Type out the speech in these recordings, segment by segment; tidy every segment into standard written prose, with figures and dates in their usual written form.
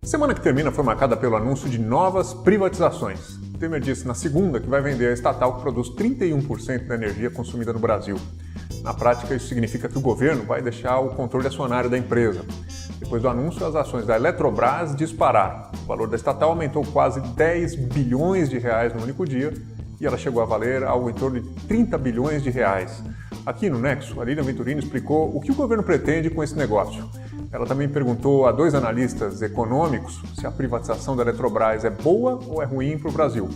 A semana que termina foi marcada pelo anúncio de novas privatizações. Temer disse na segunda que vai vender a estatal que produz 31% da energia consumida no Brasil. Na prática, isso significa que o governo vai deixar o controle acionário da empresa. Depois do anúncio, as ações da Eletrobras dispararam. O valor da estatal aumentou quase 10 bilhões de reais no único dia e ela chegou a valer algo em torno de 30 bilhões de reais. Aqui no Nexo, a Lilian Venturini explicou o que o governo pretende com esse negócio. Ela também perguntou a dois analistas econômicos se a privatização da Eletrobras é boa ou é ruim para o Brasil.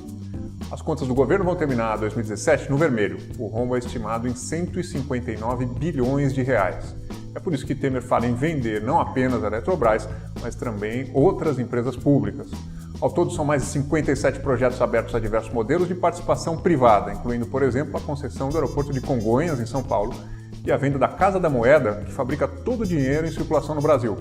As contas do governo vão terminar 2017 no vermelho. O rombo é estimado em 159 bilhões de reais. É por isso que Temer fala em vender não apenas a Eletrobras, mas também outras empresas públicas. Ao todo, são mais de 57 projetos abertos a diversos modelos de participação privada, incluindo, por exemplo, a concessão do aeroporto de Congonhas, em São Paulo, e a venda da Casa da Moeda, que fabrica todo o dinheiro em circulação no Brasil.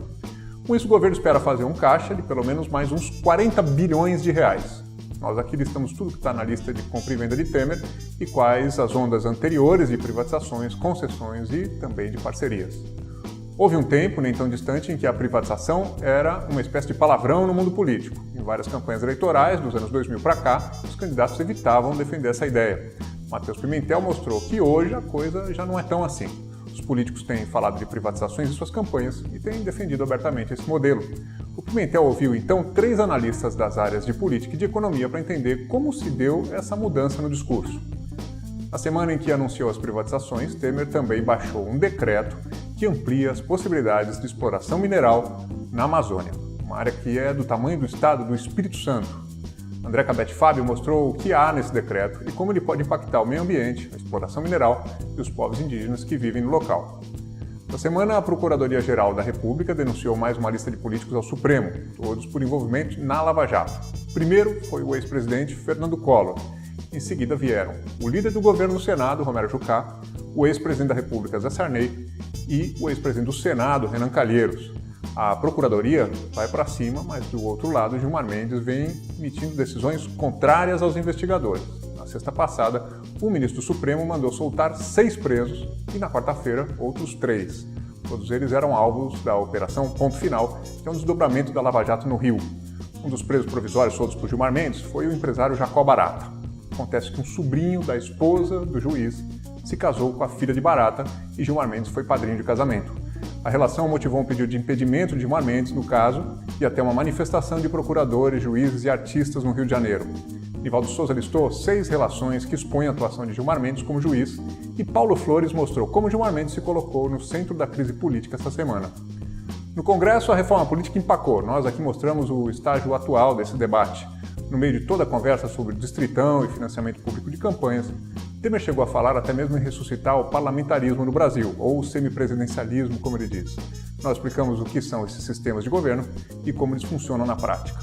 Com isso, o governo espera fazer um caixa de pelo menos mais uns 40 bilhões de reais. Nós aqui listamos tudo que está na lista de compra e venda de Temer e quais as ondas anteriores de privatizações, concessões e também de parcerias. Houve um tempo, nem tão distante, em que a privatização era uma espécie de palavrão no mundo político. Em várias campanhas eleitorais, dos anos 2000 para cá, os candidatos evitavam defender essa ideia. Matheus Pimentel mostrou que hoje a coisa já não é tão assim. Os políticos têm falado de privatizações em suas campanhas e têm defendido abertamente esse modelo. O Pimentel ouviu então 3 analistas das áreas de política e de economia para entender como se deu essa mudança no discurso. Na semana em que anunciou as privatizações, Temer também baixou um decreto que amplia as possibilidades de exploração mineral na Amazônia, uma área que é do tamanho do estado do Espírito Santo. André Cabete Fábio mostrou o que há nesse decreto e como ele pode impactar o meio ambiente, a exploração mineral e os povos indígenas que vivem no local. Na semana, a Procuradoria-Geral da República denunciou mais uma lista de políticos ao Supremo, todos por envolvimento na Lava Jato. Primeiro foi o ex-presidente Fernando Collor. Em seguida vieram o líder do governo no Senado, Romero Jucá, o ex-presidente da República, Zé Sarney, e o ex-presidente do Senado, Renan Calheiros. A Procuradoria vai para cima, mas do outro lado, Gilmar Mendes vem emitindo decisões contrárias aos investigadores. Na sexta passada, o ministro do Supremo mandou soltar 6 presos e, na quarta-feira, outros 3. Todos eles eram alvos da Operação Ponto Final, que é um desdobramento da Lava Jato no Rio. Um dos presos provisórios soltos por Gilmar Mendes foi o empresário Jacó Barata. Acontece que um sobrinho da esposa do juiz se casou com a filha de Barata e Gilmar Mendes foi padrinho de casamento. A relação motivou um pedido de impedimento de Gilmar Mendes no caso e até uma manifestação de procuradores, juízes e artistas no Rio de Janeiro. Nivaldo Souza listou 6 relações que expõem a atuação de Gilmar Mendes como juiz e Paulo Flores mostrou como Gilmar Mendes se colocou no centro da crise política esta semana. No Congresso, a reforma política empacou. Nós aqui mostramos o estágio atual desse debate. No meio de toda a conversa sobre distritão e financiamento público de campanhas, Temer chegou a falar até mesmo em ressuscitar o parlamentarismo no Brasil, ou o semipresidencialismo, como ele diz. Nós explicamos o que são esses sistemas de governo e como eles funcionam na prática.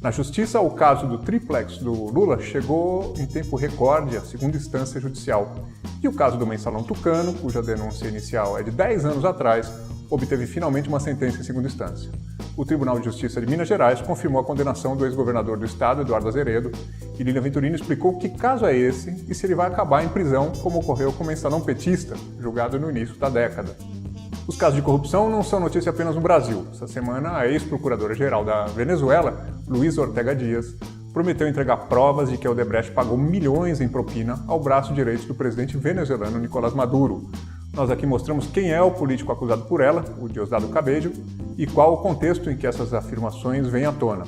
Na Justiça, o caso do triplex do Lula chegou em tempo recorde à segunda instância judicial. E o caso do Mensalão Tucano, cuja denúncia inicial é de 10 anos atrás, obteve finalmente uma sentença em segunda instância. O Tribunal de Justiça de Minas Gerais confirmou a condenação do ex-governador do estado, Eduardo Azeredo, e Lilian Venturini explicou que caso é esse e se ele vai acabar em prisão, como ocorreu com o mensalão petista, julgado no início da década. Os casos de corrupção não são notícia apenas no Brasil. Essa semana, a ex-procuradora-geral da Venezuela, Luísa Ortega Dias, prometeu entregar provas de que a Odebrecht pagou milhões em propina ao braço direito do presidente venezuelano Nicolás Maduro. Nós aqui mostramos quem é o político acusado por ela, o Diosdado Cabello, e qual o contexto em que essas afirmações vêm à tona.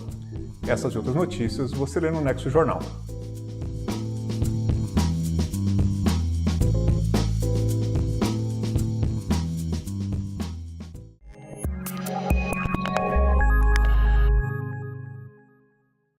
Essas e outras notícias você lê no Nexo Jornal.